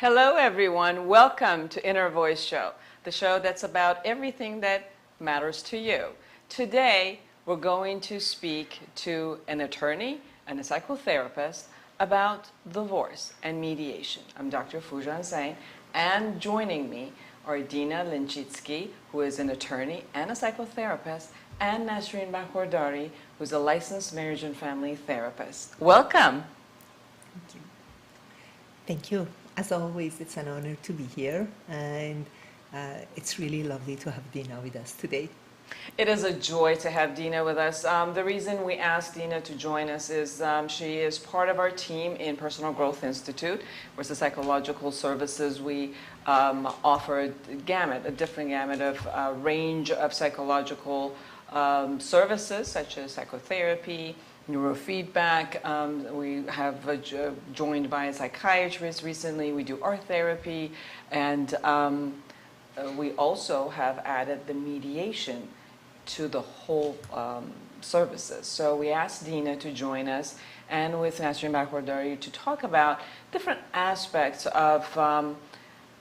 Hello, everyone. Welcome to Inner Voice Show, the show that's about everything that matters to you. Today, we're going to speak to an attorney and a psychotherapist about divorce and mediation. I'm Dr. Foojan Zeine, and joining me are Dina Lenchitsky, who is an attorney and a psychotherapist, and Nasrin Barkhordari, who's a licensed marriage and family therapist. Welcome. Thank you. Thank you. As always, it's an honor to be here, and it's really lovely to have Dina with us today. It is a joy to have Dina with us. The reason we asked Dina to join us is she is part of our team in Personal Growth Institute, which is psychological services. We offer a different gamut of range of psychological services, such as psychotherapy, neurofeedback. We have joined by a psychiatrist recently. We do art therapy, and we also have added the mediation to the whole services. So we asked Dina to join us, and with Nasrin Barkhordari to talk about different aspects of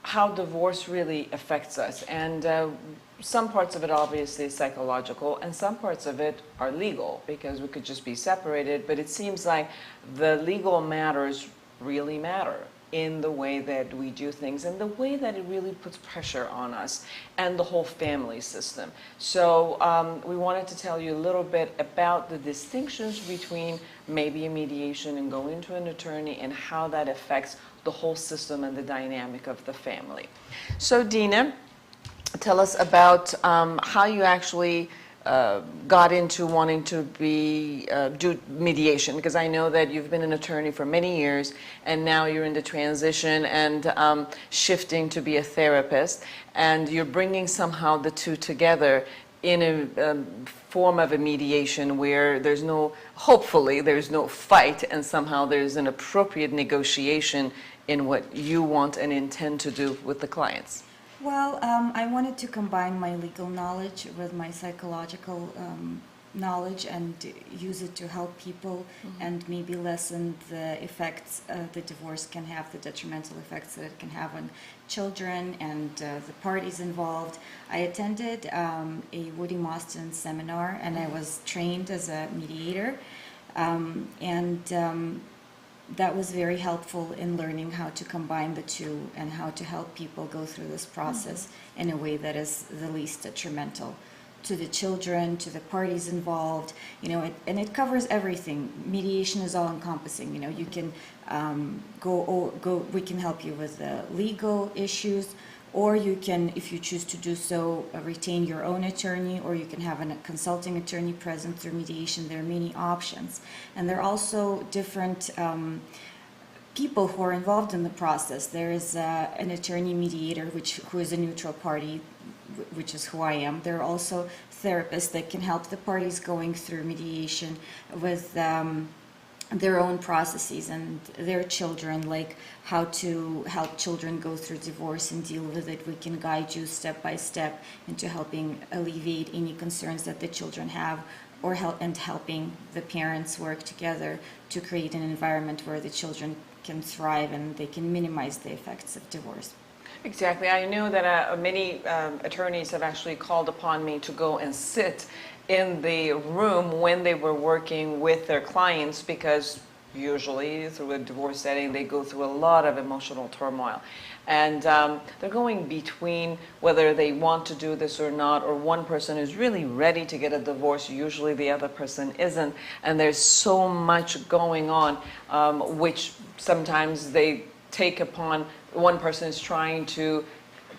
how divorce really affects us. And some parts of it obviously is psychological, and some parts of it are legal, because we could just be separated. But it seems like the legal matters really matter in the way that we do things and the way that it really puts pressure on us and the whole family system. So we wanted to tell you a little bit about the distinctions between maybe a mediation and going to an attorney, and how that affects the whole system and the dynamic of the family. So Dina, tell us about how you actually got into wanting to do mediation, because I know that you've been an attorney for many years, and now you're in the transition and shifting to be a therapist, and you're bringing somehow the two together in a form of a mediation where hopefully there's no fight, and somehow there's an appropriate negotiation in what you want and intend to do with the clients. Well, I wanted to combine my legal knowledge with my psychological knowledge and use it to help people, and maybe lessen the effects the divorce can have, the detrimental effects that it can have on children and the parties involved. I attended a Woody Mostyn seminar, and I was trained as a mediator, that was very helpful in learning how to combine the two and how to help people go through this process in a way that is the least detrimental to the children, to the parties involved. And it covers everything. Mediation is all encompassing. You can we can help you with the legal issues, or you can, if you choose to do so, retain your own attorney, or you can have a consulting attorney present through mediation. There are many options. And there are also different people who are involved in the process. There is an attorney mediator, who is a neutral party, which is who I am. There are also therapists that can help the parties going through mediation with their own processes and their children, like how to help children go through divorce and deal with it. We can guide you step by step into helping alleviate any concerns that the children have, or helping the parents work together to create an environment where the children can thrive and they can minimize the effects of divorce. Exactly. I know that many attorneys have actually called upon me to go and sit in the room when they were working with their clients, because usually through a divorce setting they go through a lot of emotional turmoil, and they're going between whether they want to do this or not, or one person is really ready to get a divorce, usually the other person isn't, and there's so much going on, which sometimes they take upon. One person is trying to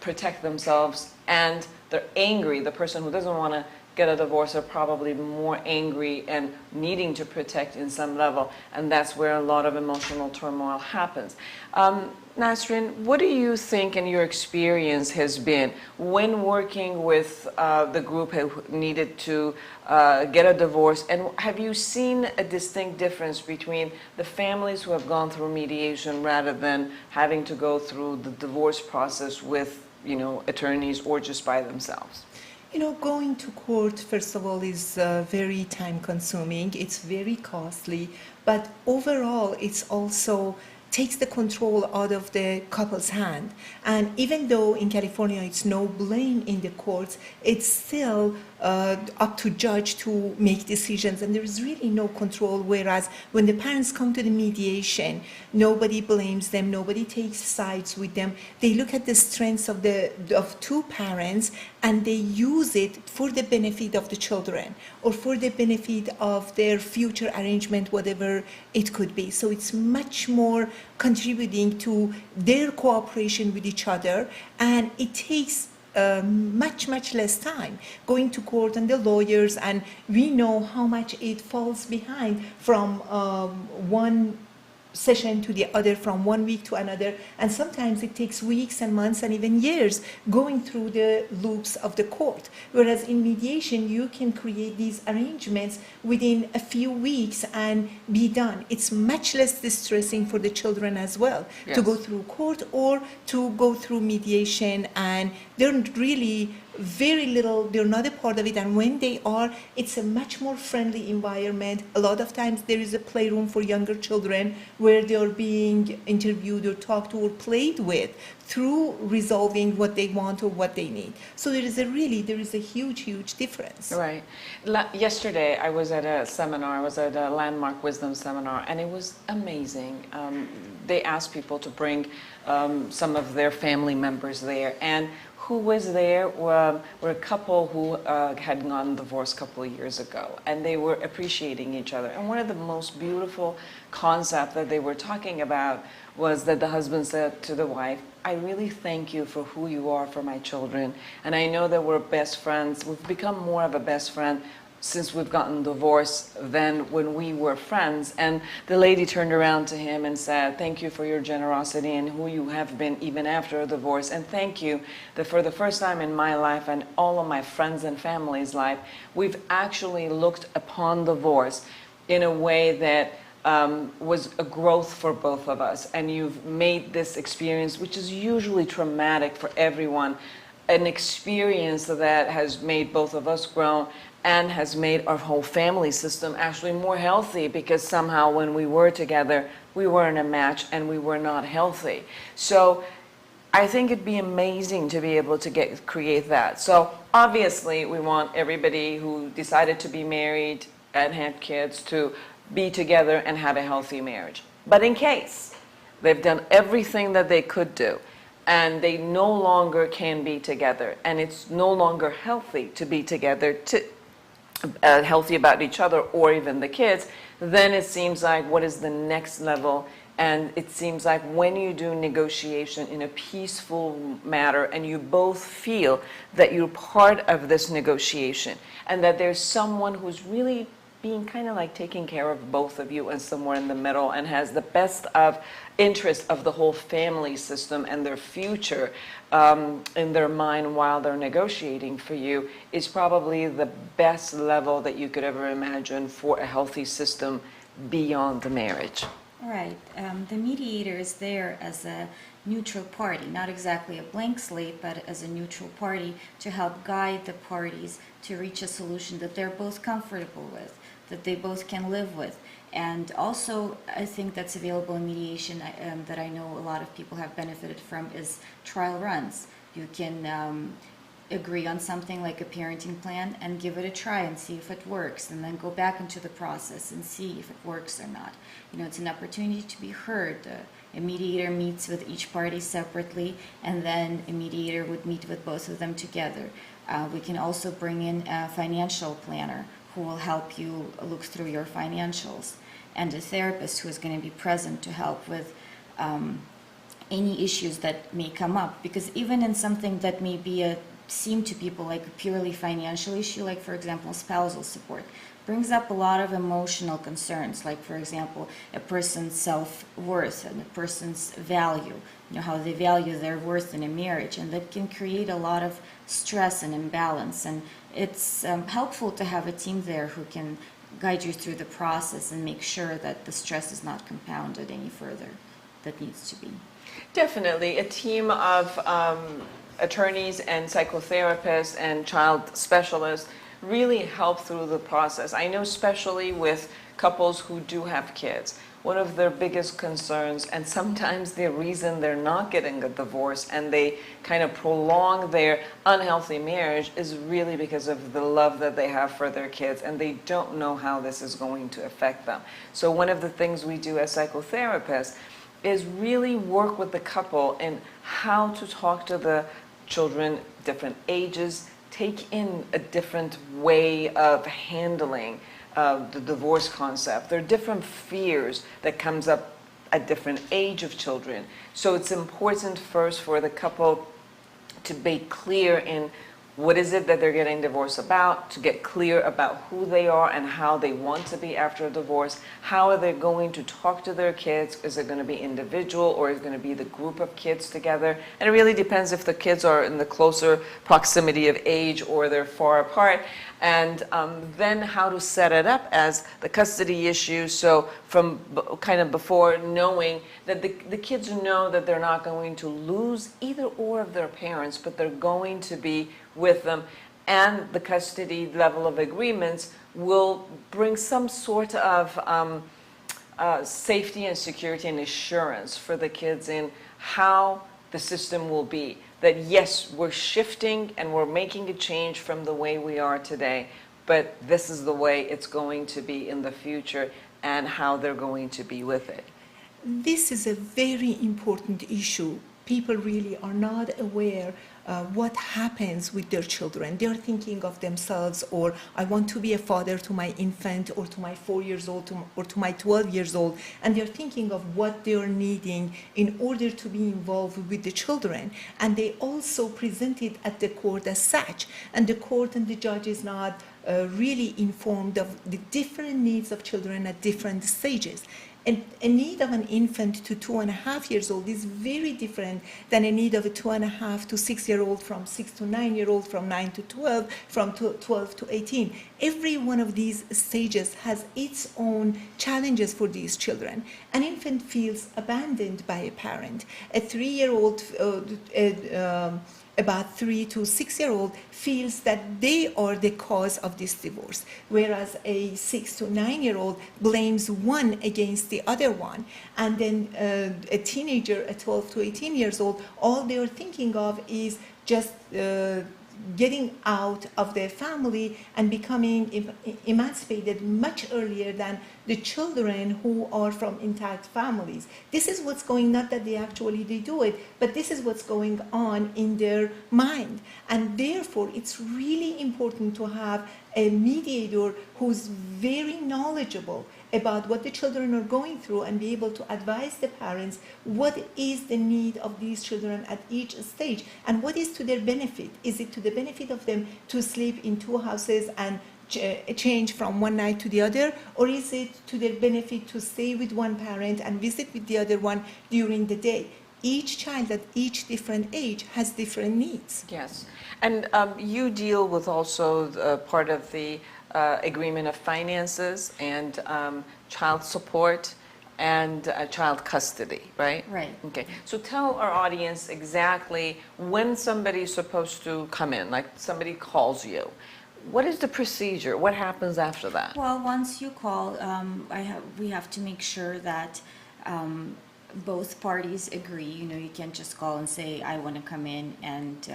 protect themselves, and they're angry. The person who doesn't want to get a divorce are probably more angry and needing to protect in some level, and that's where a lot of emotional turmoil happens. Nasrin, what do you think in your experience has been when working with the group who needed to get a divorce, and have you seen a distinct difference between the families who have gone through mediation rather than having to go through the divorce process with attorneys or just by themselves? Going to court, first of all, is very time consuming. It's very costly, but overall, it's also takes the control out of the couple's hand. And even though in California it's no blame in the courts, it's still up to judge to make decisions, and there is really no control. Whereas when the parents come to the mediation, nobody blames them, nobody takes sides with them. They look at the strengths of two parents and they use it for the benefit of the children or for the benefit of their future arrangement, whatever it could be. So it's much more contributing to their cooperation with each other, and it takes much less time going to court and the lawyers, and we know how much it falls behind from one session to the other, from 1 week to another, and sometimes it takes weeks and months and even years going through the loops of the court. Whereas in mediation, you can create these arrangements within a few weeks and be done. It's much less distressing for the children as well to go through court or to go through mediation, and they're really very little, they're not a part of it, and when they are, it's a much more friendly environment. A lot of times there is a playroom for younger children where they're being interviewed or talked to or played with through resolving what they want or what they need. So there is a huge difference. Right. Yesterday I was at a seminar, I was at a Landmark Wisdom seminar, and it was amazing. They asked people to bring some of their family members there, and who was there were a couple who had gone divorced a couple of years ago, and they were appreciating each other. And one of the most beautiful concepts that they were talking about was that the husband said to the wife, "I really thank you for who you are for my children, and I know that we're best friends. We've become more of a best friend since we've gotten divorced than when we were friends." And the lady turned around to him and said, "Thank you for your generosity and who you have been even after a divorce. And thank you that for the first time in my life and all of my friends and family's life, we've actually looked upon divorce in a way that was a growth for both of us. And you've made this experience, which is usually traumatic for everyone, an experience that has made both of us grow and has made our whole family system actually more healthy, because somehow when we were together, we weren't a match and we were not healthy." So I think it'd be amazing to be able to create that. So obviously we want everybody who decided to be married and have kids to be together and have a healthy marriage. But in case they've done everything that they could do and they no longer can be together, and it's no longer healthy to be together, healthy about each other or even the kids, then it seems like what is the next level? And it seems like when you do negotiation in a peaceful manner and you both feel that you're part of this negotiation and that there's someone who's really being kind of like taking care of both of you and somewhere in the middle and has the best of interest of the whole family system and their future in their mind while they're negotiating for you, is probably the best level that you could ever imagine for a healthy system beyond the marriage. Right. The mediator is there as a neutral party, not exactly a blank slate, but as a neutral party to help guide the parties to reach a solution that they're both comfortable with, that they both can live with. And also, I think that's available in mediation that I know a lot of people have benefited from is trial runs. You can agree on something like a parenting plan and give it a try and see if it works, and then go back into the process and see if it works or not. You know, it's an opportunity to be heard. A mediator meets with each party separately, and then a mediator would meet with both of them together. We can also bring in a financial planner who will help you look through your financials, and a therapist who is going to be present to help with any issues that may come up. Because even in something that may be seem to people like a purely financial issue, like for example spousal support, brings up a lot of emotional concerns, like for example a person's self-worth and a person's value, you know, how they value their worth in a marriage, and that can create a lot of stress and imbalance. And it's helpful to have a team there who can guide you through the process and make sure that the stress is not compounded any further that needs to be. Definitely. A team of attorneys and psychotherapists and child specialists really help through the process. I know especially with couples who do have kids, one of their biggest concerns, and sometimes the reason they're not getting a divorce and they kind of prolong their unhealthy marriage is really because of the love that they have for their kids, and they don't know how this is going to affect them. So one of the things we do as psychotherapists is really work with the couple in how to talk to the children, different ages, take in a different way of handling the divorce concept. There are different fears that comes up at different age of children. So it's important first for the couple to be clear in what is it that they're getting divorced about, to get clear about who they are and how they want to be after a divorce. How are they going to talk to their kids? Is it going to be individual, or is it going to be the group of kids together? And it really depends if the kids are in the closer proximity of age or they're far apart. And then how to set it up as the custody issue. So from kind of before, knowing that the kids know that they're not going to lose either or of their parents, but they're going to be with them, and the custody level of agreements will bring some sort of safety and security and assurance for the kids in how the system will be. That yes, we're shifting and we're making a change from the way we are today, but this is the way it's going to be in the future and how they're going to be with it. This is a very important issue. People really are not aware what happens with their children. They're thinking of themselves, or I want to be a father to my infant, or to my 4 years old, or to my 12 years old, and they're thinking of what they're needing in order to be involved with the children. And they also present it at the court as such, and the court and the judge is not really informed of the different needs of children at different stages. And a need of an infant to 2.5 years old is very different than a need of a 2.5 to 6 year old, from 6 to 9 year old, from 9 to 12, from 12 to 18. Every one of these stages has its own challenges for these children. An infant feels abandoned by a parent. A 3-year-old, about 3 to 6 year old feels that they are the cause of this divorce, whereas a 6 to 9 year old blames one against the other one. And then a teenager at 12 to 18 years old, all they're thinking of is just getting out of their family and becoming emancipated much earlier than the children who are from intact families. This is what's going, not that they do it, but this is what's going on in their mind. And therefore, it's really important to have a mediator who's very knowledgeable about what the children are going through and be able to advise the parents what is the need of these children at each stage and what is to their benefit. Is it to the benefit of them to sleep in 2 houses and change from one night to the other, or is it to their benefit to stay with one parent and visit with the other one during the day? Each child at each different age has different needs. Yes, and you deal with also part of the agreement of finances and child support and child custody, right? Right. Okay, so tell our audience exactly when somebody's supposed to come in, like somebody calls you. What is the procedure? What happens after that? Well, once you call, we have to make sure that both parties agree. You know, you can't just call and say, I want to come in, and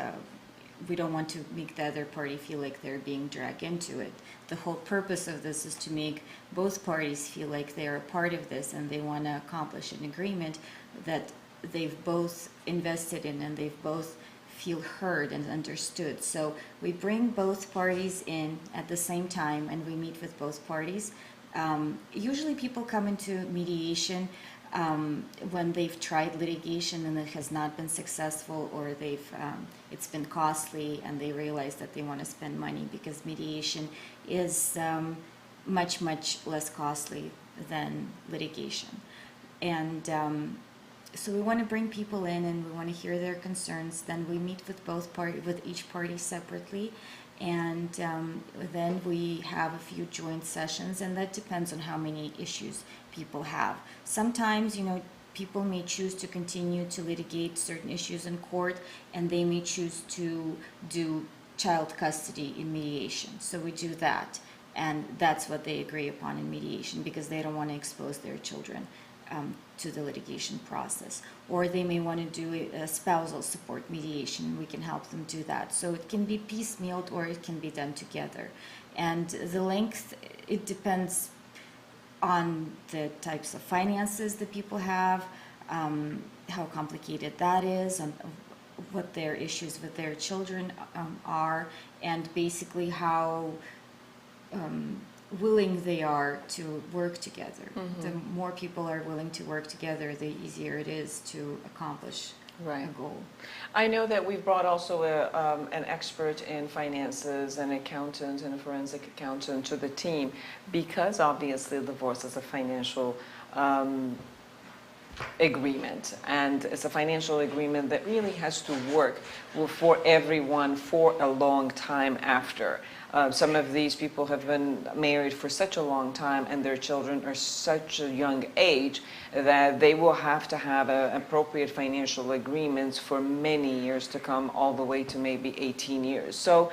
we don't want to make the other party feel like they're being dragged into it. The whole purpose of this is to make both parties feel like they're a part of this and they want to accomplish an agreement that they've both invested in and they've both feel heard and understood. So we bring both parties in at the same time and we meet with both parties. Usually people come into mediation when they've tried litigation and it has not been successful, or it's been costly and they realize that they want to spend money, because mediation is much less costly than litigation. And so we want to bring people in and we want to hear their concerns. Then we meet with each party separately, and then we have a few joint sessions, and that depends on how many issues people have. Sometimes, you know, people may choose to continue to litigate certain issues in court, and they may choose to do child custody in mediation. So we do that. And that's what they agree upon in mediation, because they don't want to expose their children to the litigation process. Or they may want to do a spousal support mediation. We can help them do that. So it can be piecemealed or it can be done together. And the length, it depends on the types of finances that people have, how complicated that is, and what their issues with their children are, and basically how willing they are to work together. Mm-hmm. The more people are willing to work together, the easier it is to accomplish a goal. I know that we've brought also an expert in finances, an accountant and a forensic accountant to the team, because obviously divorce is a financial agreement, and it's a financial agreement that really has to work for everyone for a long time after. Some of these people have been married for such a long time and their children are such a young age that they will have to have appropriate financial agreements for many years to come, all the way to maybe 18 years. So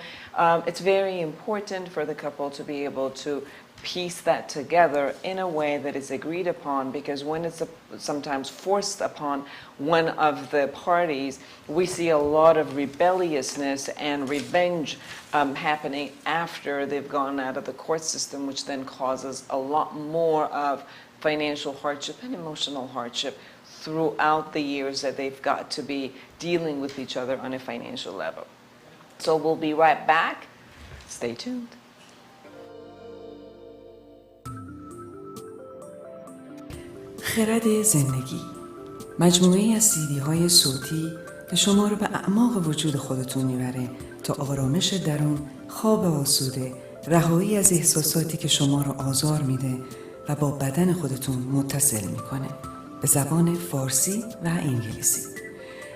it's very important for the couple to be able to piece that together in a way that is agreed upon, because when it's sometimes forced upon one of the parties, we see a lot of rebelliousness and revenge happening after they've gone out of the court system, which then causes a lot more of financial hardship and emotional hardship throughout the years that they've got to be dealing with each other on a financial level. So we'll be right back. Stay tuned. خرد زندگی، مجموعه‌ای از CD-های صوتی که شما رو به اعماق وجود خودتون میبره تا آرامش درون، خواب آسوده، رهایی از احساساتی که شما رو آزار میده و با بدن خودتون متصل میکنه، به زبان فارسی و انگلیسی.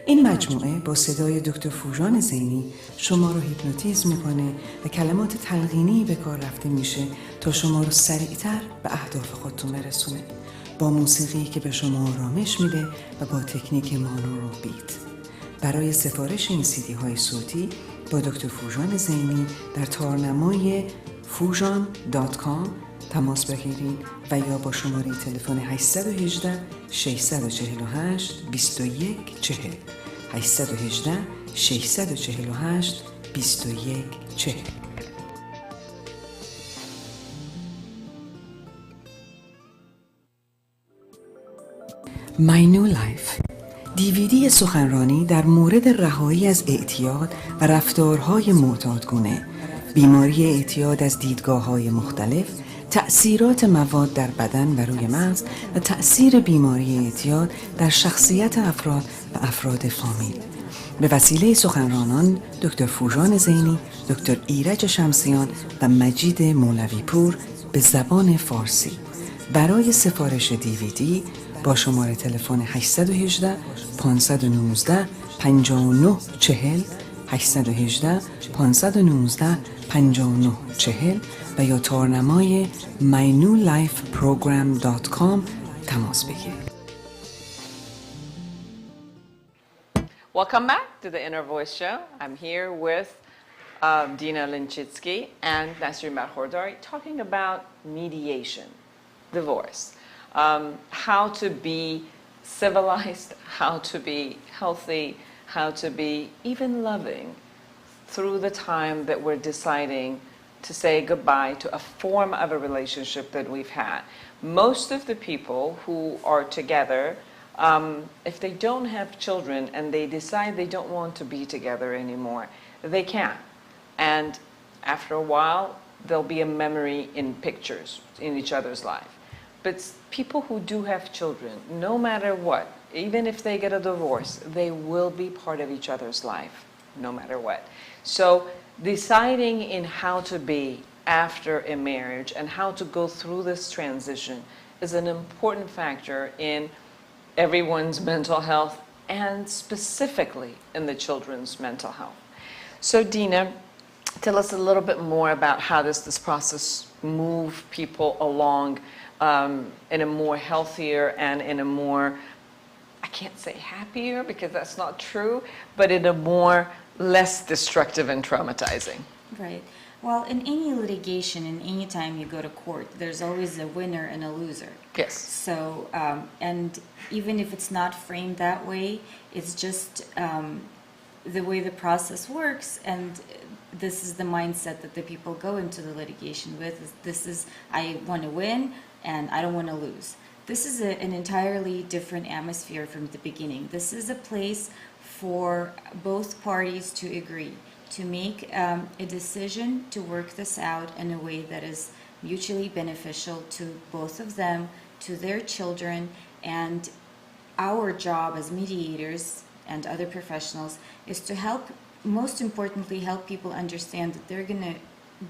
این مجموعه با صدای دکتر فوژان زینی شما رو هیپنوتیزم میکنه و کلمات تلقینی به کار رفته میشه تا شما رو سریعتر به اهداف خودتون برسونه، با موسیقی که به شما آرامش میده و با تکنیک مانورو بیت. برای سفارش این CD-های صوتی با دکتر فوژان زینی در تارنمای foojan.com تماس بگیرید و یا با شماره تلفن 818 648 2140 818 648 2140. My New Life، DVD سخنرانی در مورد رهایی از اعتیاد و رفتارهای معتادگونه، بیماری اعتیاد از دیدگاه‌های مختلف، تأثیرات مواد در بدن و روی مغز و تأثیر بیماری اعتیاد در شخصیت افراد و افراد فامیل. به وسیله سخنرانان دکتر فوژان زینی، دکتر ایرج شمسیان و مجید مولوی پور به زبان فارسی. برای سفارش DVD با شماره تلفن 818 519 5940 818 519 5940 و یا تارنمای mynewlifeprogram.com تماس بگیرید. Welcome back to the Inner Voice Show. I'm here with Dina Lenchitsky and Nasrin Barkhordari talking about mediation, divorce. How to be civilized, how to be healthy, how to be even loving through the time that we're deciding to say goodbye to a form of a relationship that we've had. Most of the people who are together, if they don't have children and they decide they don't want to be together anymore, they can. And after a while, there'll be a memory in pictures in each other's life. But people who do have children, no matter what, even if they get a divorce, they will be part of each other's life, no matter what. So deciding in how to be after a marriage and how to go through this transition is an important factor in everyone's mental health and specifically in the children's mental health. So Dina, tell us a little bit more about how does this process move people along in a more healthier and in a more, I can't say happier because that's not true, but in a more less destructive and traumatizing. Right. Well, in any litigation, in any time you go to court, there's always a winner and a loser. Yes. So, and even if it's not framed that way, it's just the way the process works, and this is the mindset that the people go into the litigation with. This is, I want to win, and I don't want to lose. This is an entirely different atmosphere from the beginning. This is a place for both parties to agree, to make a decision to work this out in a way that is mutually beneficial to both of them, to their children, and our job as mediators and other professionals is to help, most importantly, help people understand that they're going to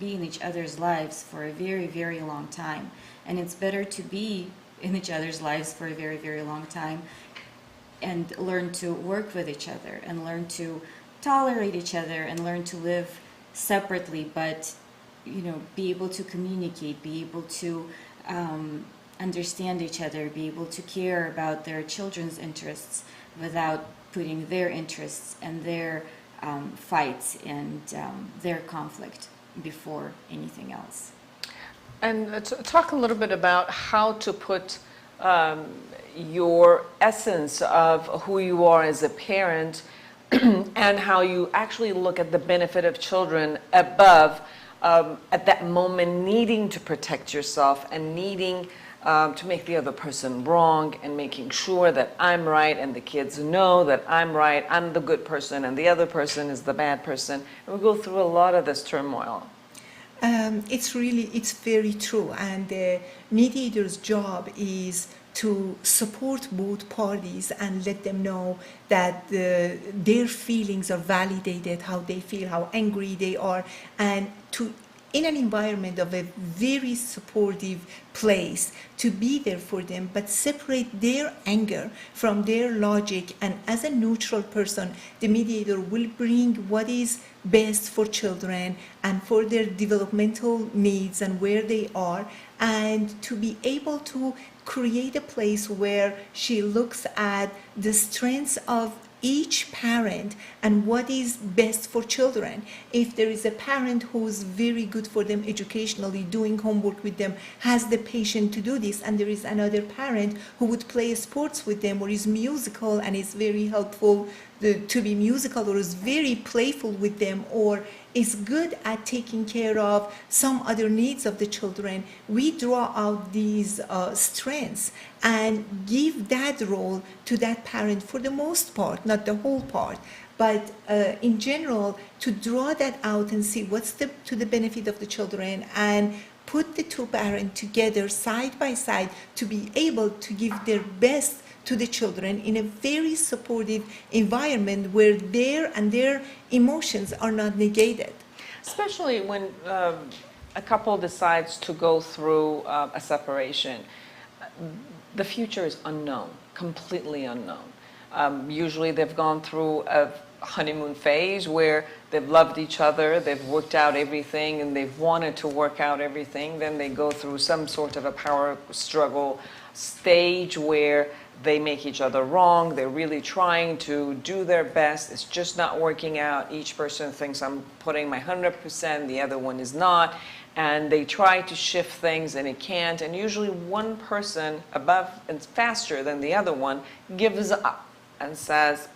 be in each other's lives for a very, very long time. And it's better to be in each other's lives for a very, very long time and learn to work with each other and learn to tolerate each other and learn to live separately, but be able to communicate, be able to understand each other, be able to care about their children's interests without putting their interests and their fights and their conflict before anything else. And talk a little bit about how to put your essence of who you are as a parent and how you actually look at the benefit of children above at that moment needing to protect yourself and needing to make the other person wrong and making sure that I'm right and the kids know that I'm right, I'm the good person and the other person is the bad person. And we go through a lot of this turmoil. It's very true, and the mediator's job is to support both parties and let them know that their feelings are validated, how they feel, how angry they are, and to, in an environment of a very supportive place, to be there for them, but separate their anger from their logic. And as a neutral person, the mediator will bring what is best for children and for their developmental needs and where they are, and to be able to create a place where she looks at the strengths of each parent and what is best for children. If there is a parent who's very good for them educationally, doing homework with them, has the patience to do this, and there is another parent who would play sports with them or is musical and is very helpful to be musical, or is very playful with them, or is good at taking care of some other needs of the children, we draw out these strengths and give that role to that parent for the most part, not the whole part, but in general, to draw that out and see what's to the benefit of the children, and put the two parents together side by side to be able to give their best to the children in a very supportive environment where their emotions are not negated. Especially when a couple decides to go through a separation. The future is unknown, completely unknown. Usually they've gone through a honeymoon phase where they've loved each other, they've worked out everything, and they've wanted to work out everything. Then they go through some sort of a power struggle stage where they make each other wrong. They're really trying to do their best. It's just not working out. Each person thinks I'm putting my 100%, the other one is not. And they try to shift things and it can't. And usually one person above and faster than the other one gives up and says,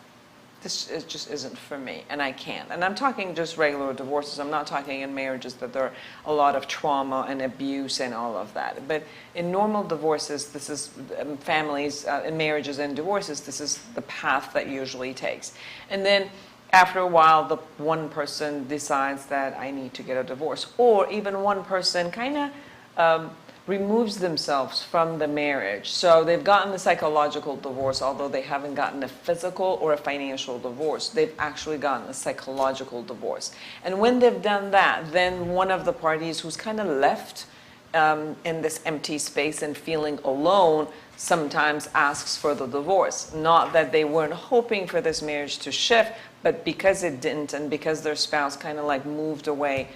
just isn't for me, and I can't. And I'm talking just regular divorces. I'm not talking in marriages that there are a lot of trauma and abuse and all of that. But in normal divorces, this is families, in marriages and divorces, this is the path that usually takes. And then after a while, the one person decides that I need to get a divorce, or even one person kind of removes themselves from the marriage. So they've gotten the psychological divorce, although they haven't gotten a physical or a financial divorce. They've actually gotten a psychological divorce. And when they've done that, then one of the parties who's kind of left in this empty space and feeling alone sometimes asks for the divorce. Not that they weren't hoping for this marriage to shift, but because it didn't, and because their spouse kind of like moved away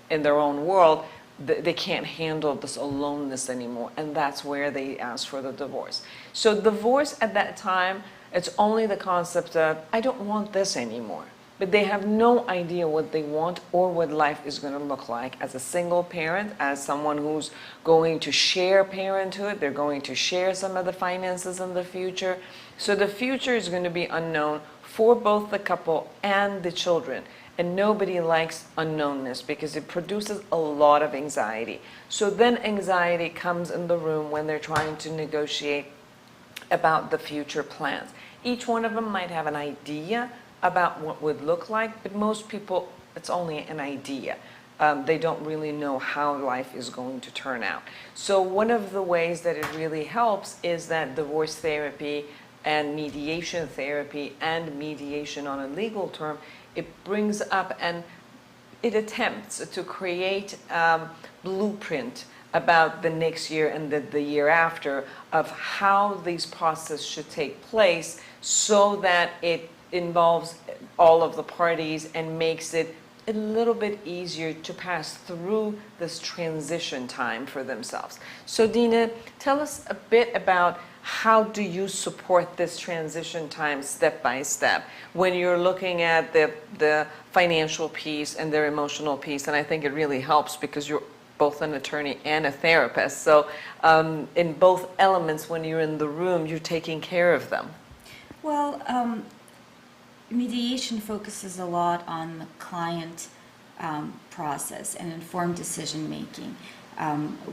in their own world, they can't handle this aloneness anymore, and that's where they ask for the divorce. So divorce at that time, it's only the concept of, I don't want this anymore. but they have no idea what they want or what life is going to look like as a single parent, as someone who's going to share parenthood. They're going to share some of the finances in the future. So the future is going to be unknown for both the couple and the children. And nobody likes unknownness because it produces a lot of anxiety. So then anxiety comes in the room when they're trying to negotiate about the future plans. Each one of them might have an idea about what would look like, but most people, it's only an idea. They don't really know how life is going to turn out. So one of the ways that it really helps is that divorce therapy and mediation therapy and mediation on a legal term, it brings up and it attempts to create blueprint about the next year and the year after of how these processes should take place so that it involves all of the parties and makes it a little bit easier to pass through this transition time for themselves. So Dina, tell us a bit about how do you support this transition time step by step when you're looking at the financial piece and their emotional piece. And I think it really helps because you're both an attorney and a therapist. So in both elements, when you're in the room, you're taking care of them. Well, mediation focuses a lot on the client process and informed decision making.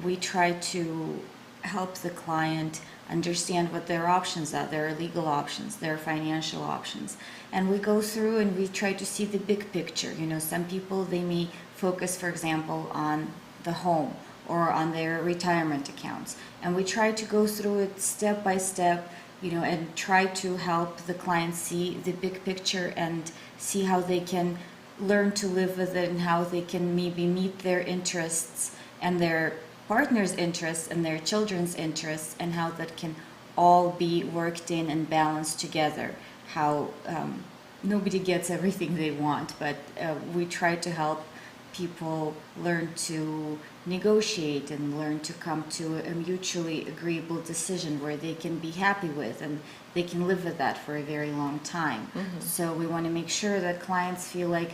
We try to help the client understand what their options are, their legal options, their financial options. And we go through and we try to see the big picture. You know, some people, they may focus, for example, on the home or on their retirement accounts. And we try to go through it step by step, you know, and try to help the client see the big picture and see how they can learn to live with it and how they can maybe meet their interests and their partner's interests and their children's interests, and how that can all be worked in and balanced together. How nobody gets everything they want, but we try to help people learn to negotiate and learn to come to a mutually agreeable decision where they can be happy with and they can live with that for a very long time. Mm-hmm. So we want to make sure that clients feel like,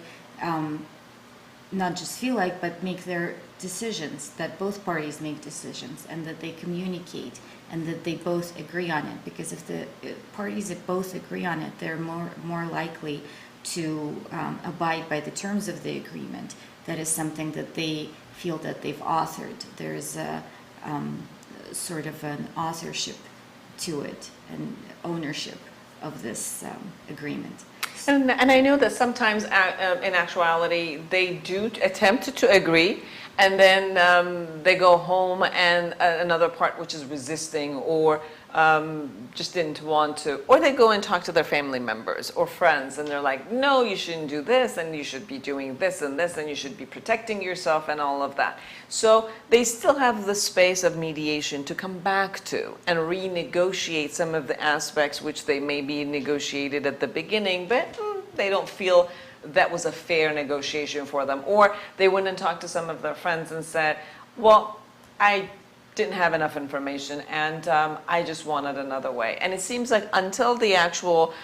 not just feel like, but make their decisions, that both parties make decisions and that they communicate and that they both agree on it. Because if the parties that both agree on it, they're more likely to abide by the terms of the agreement. That is something that they feel that they've authored. There's a sort of an authorship to it and ownership of this agreement. And I know that sometimes in actuality they do attempt to agree, and then they go home and another part which is resisting or just didn't want to, or they go and talk to their family members or friends and they're like, no, you shouldn't do this and you should be doing this and this and you should be protecting yourself and all of that. So they still have the space of mediation to come back to and renegotiate some of the aspects which they may be negotiated at the beginning, but they don't feel that was a fair negotiation for them. Or they went and talked to some of their friends and said, well, I didn't have enough information and I just wanted another way. And it seems like until the actual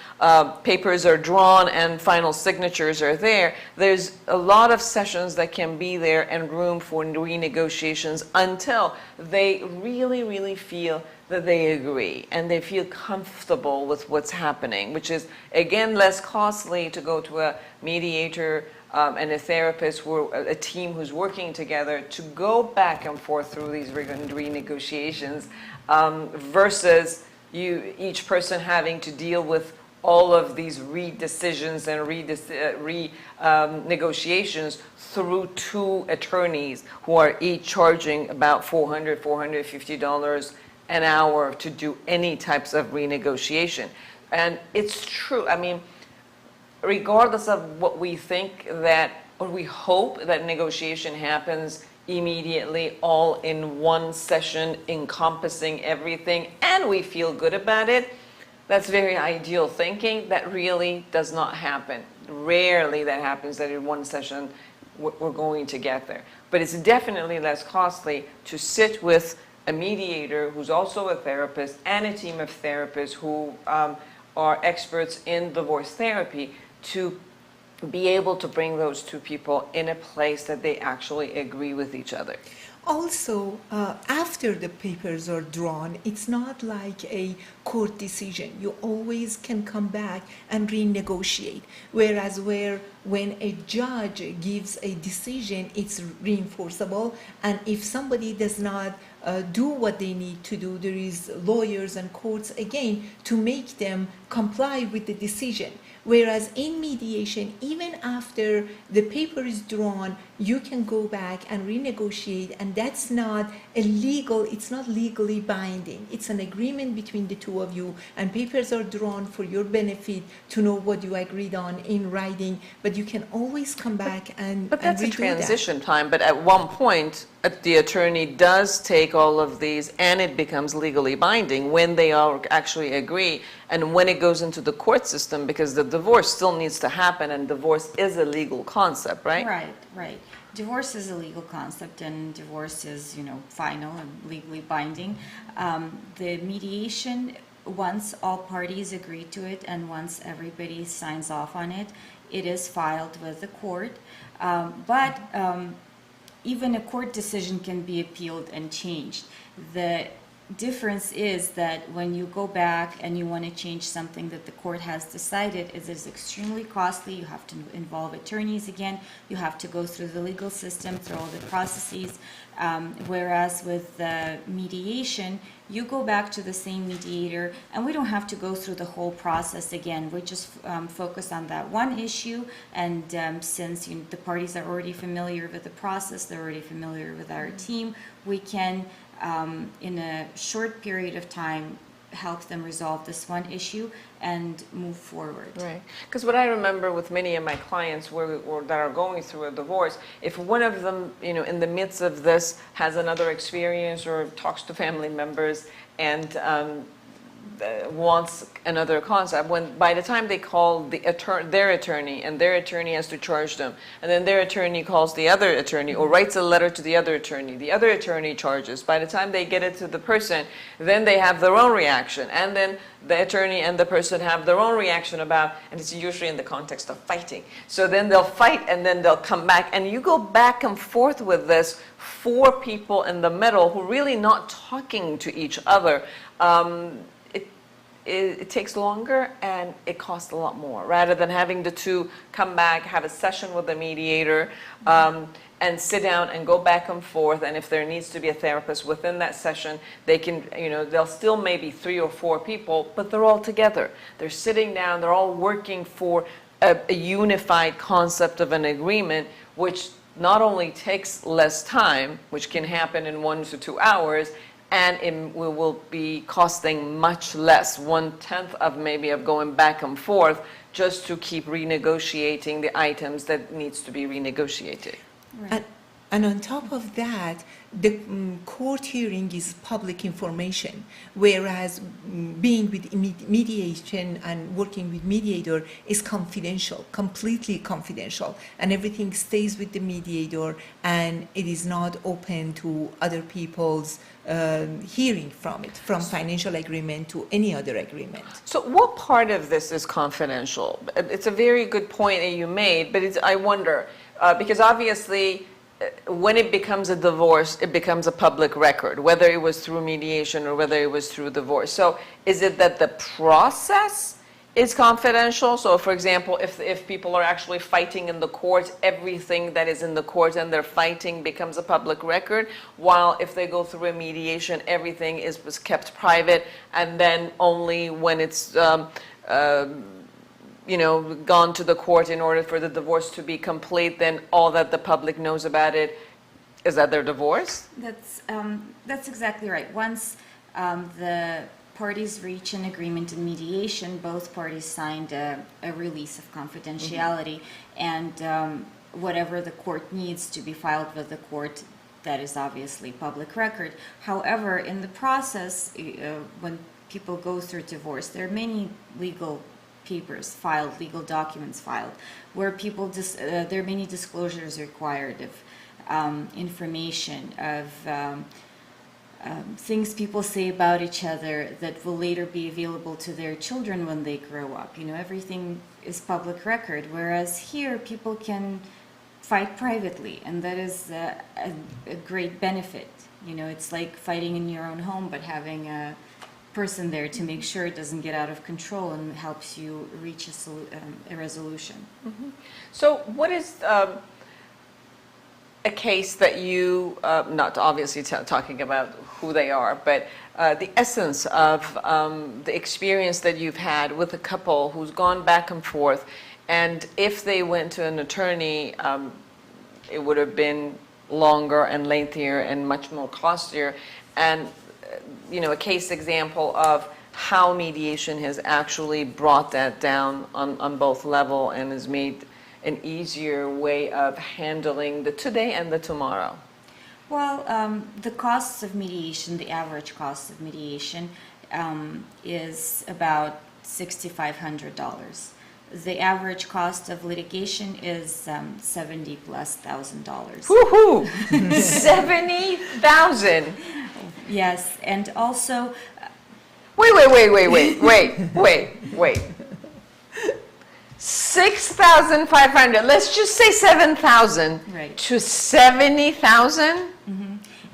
papers are drawn and final signatures are there, there's a lot of sessions that can be there and room for renegotiations until they really, really feel that they agree and they feel comfortable with what's happening, which is, again, less costly to go to a mediator and a therapist, who are a team who's working together to go back and forth through these renegotiations versus each person having to deal with all of these re-decisions and re-negotiations through two attorneys who are each charging about $400, $450 an hour to do any types of renegotiation. And it's true. I mean, regardless of what we think that, or we hope that negotiation happens immediately, all in one session, encompassing everything, and we feel good about it, that's very ideal thinking. That really does not happen. Rarely that happens, that in one session we're going to get there. But it's definitely less costly to sit with a mediator who's also a therapist and a team of therapists who are experts in divorce therapy to be able to bring those two people in a place that they actually agree with each other. Also, after the papers are drawn, it's not like a court decision. You always can come back and renegotiate. Whereas when a judge gives a decision, it's reinforceable. And if somebody does not do what they need to do, there is lawyers and courts again to make them comply with the decision. Whereas in mediation, even after the paper is drawn, you can go back and renegotiate, and that's not it's not legally binding. It's an agreement between the two of you, and papers are drawn for your benefit to know what you agreed on in writing, but you can always come back and But that's a redo transition time, but at one point, the attorney does take all of these and it becomes legally binding when they all actually agree and when it goes into the court system, because the divorce still needs to happen and divorce is a legal concept, right? Right. Divorce is a legal concept, and divorce is, final and legally binding. The mediation, once all parties agree to it and once everybody signs off on it, it is filed with the court. But even a court decision can be appealed and changed. The difference is that when you go back and you want to change something that the court has decided, it is extremely costly. You have to involve attorneys again. You have to go through the legal system, through all the processes. Whereas with mediation, you go back to the same mediator, and we don't have to go through the whole process again. We just focus on that one issue, and since the parties are already familiar with the process, they're already familiar with our team, we can, in a short period of time, help them resolve this one issue and move forward. Right. Because what I remember with many of my clients that are going through a divorce, if one of them, in the midst of this has another experience or talks to family members and wants another concept, by the time they call their attorney and their attorney has to charge them, and then their attorney calls the other attorney or writes a letter to the other attorney charges. By the time they get it to the person, then they have their own reaction, and then the attorney and the person have their own reaction and it's usually in the context of fighting. So then they'll fight and then they'll come back, and you go back and forth with this, four people in the middle who really not talking to each other. It takes longer and it costs a lot more, rather than having the two come back, have a session with the mediator, and sit down and go back and forth. And if there needs to be a therapist within that session, they can, they'll still maybe 3 or 4 people, but they're all together. They're sitting down, they're all working for a unified concept of an agreement, which not only takes less time, which can happen in 1 to 2 hours, and it will be costing much less, 1/10 of going back and forth, just to keep renegotiating the items that needs to be renegotiated. Right. And on top of that, the court hearing is public information, whereas being with mediation and working with mediator is confidential, completely confidential, and everything stays with the mediator, and it is not open to other people's hearing from it, from financial agreement to any other agreement. So what part of this is confidential? It's a very good point that you made, but I wonder, because obviously when it becomes a divorce, it becomes a public record, whether it was through mediation or whether it was through divorce. So is it that the process is confidential? So for example, if people are actually fighting in the court, everything that is in the court and they're fighting becomes a public record, while if they go through a mediation, everything was kept private, and then only when it's gone to the court in order for the divorce to be complete, then all that the public knows about it is that they're divorced? That's exactly right. Once the parties reach an agreement in mediation, both parties signed a release of confidentiality, and whatever the court needs to be filed with the court, that is obviously public record. However, in the process, when people go through divorce, there are many legal papers filed, legal documents filed, where people there are many disclosures required of information, of things people say about each other that will later be available to their children when they grow up. You know, everything is public record, whereas here people can fight privately, and that is a great benefit. You know, it's like fighting in your own home, but having a person there to make sure it doesn't get out of control and helps you reach a resolution. Mm-hmm. So what is a case that you, not obviously talking about who they are, but the essence of the experience that you've had with a couple who's gone back and forth, and if they went to an attorney, it would have been longer and lengthier and much more costlier, and you know, a case example of how mediation has actually brought that down on both level and has made an easier way of handling the today and the tomorrow? Well, the costs of mediation, the average cost of mediation is about $6,500. The average cost of litigation is $70,000+. Woohoo! 70,000. Yes, and also Wait. 6,500. Let's just say 7,000 Right. to 70,000.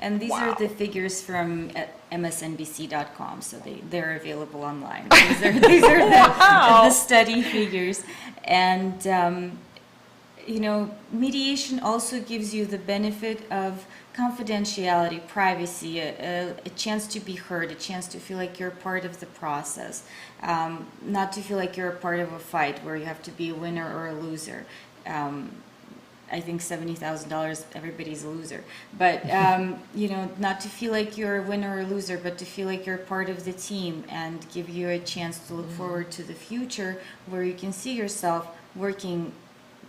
and these Wow. are the figures from msnbc.com, so they're available online. These are the study figures, and you know, mediation also gives you the benefit of confidentiality, privacy, a chance to be heard, a chance to feel like you're part of the process, not to feel like you're a part of a fight where you have to be a winner or a loser. I think $70,000, everybody's a loser. But, you know, not to feel like you're a winner or a loser, but to feel like you're part of the team and give you a chance to look forward to the future where you can see yourself working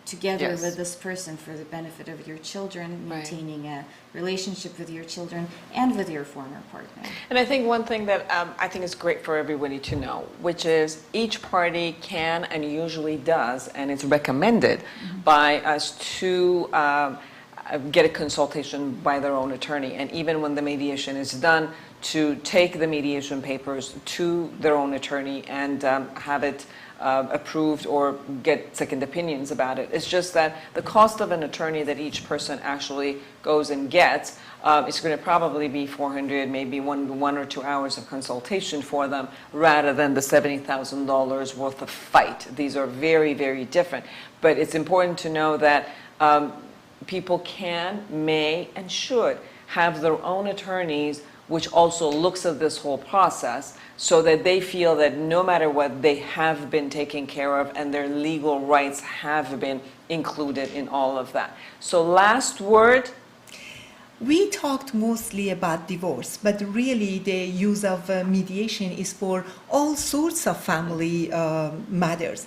together Yes. with this person for the benefit of your children, Right. maintaining a relationship with your children and with your former partner. And I think one thing that I think is great for everybody to know, which is each party can and usually does, and it's recommended by us to get a consultation by their own attorney. And even when the mediation is done, to take the mediation papers to their own attorney and have it approved or get second opinions about it. It's just that the cost of an attorney that each person actually goes and gets is going to probably be $400, maybe one or 2 hours of consultation for them, rather than the $70,000 worth of fight. These are very, very different. But it's important to know that people can, may, and should have their own attorneys, which also looks at this whole process, so that they feel that no matter what, they have been taken care of and their legal rights have been included in all of that. So last word. We talked mostly about divorce, but really the use of mediation is for all sorts of family matters,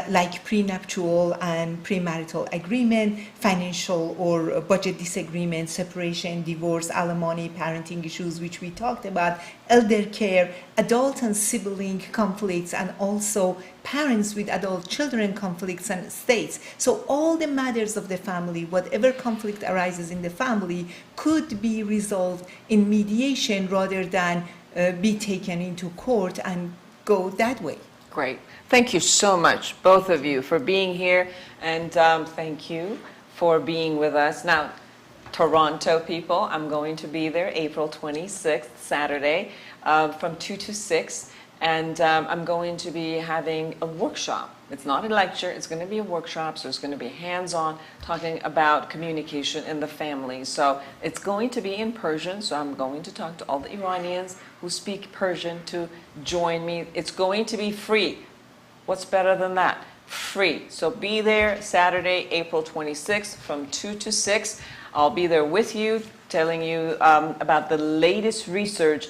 like prenuptial and premarital agreement, financial or budget disagreement, separation, divorce, alimony, parenting issues, which we talked about, elder care, adult and sibling conflicts, and also parents with adult children conflicts and estates. So all the matters of the family, whatever conflict arises in the family, could be resolved in mediation rather than be taken into court and go that way. Great. Thank you so much, both of you, for being here, and thank you for being with us. Now, Toronto people, I'm going to be there April 26th, Saturday, from 2 to 6. And I'm going to be having a workshop. It's not a lecture, it's going to be a workshop, so it's going to be hands-on, talking about communication in the family. So it's going to be in Persian, so I'm going to talk to all the Iranians who speak Persian to join me. It's going to be free. What's better than that? Free. So be there Saturday, April 26th from 2 to 6. I'll be there with you, telling you about the latest research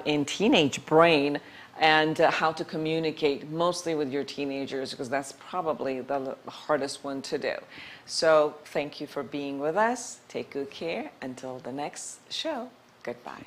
in teenage brain, and how to communicate mostly with your teenagers, because that's probably the hardest one to do. So thank you for being with us. Take good care. Until the next show, goodbye.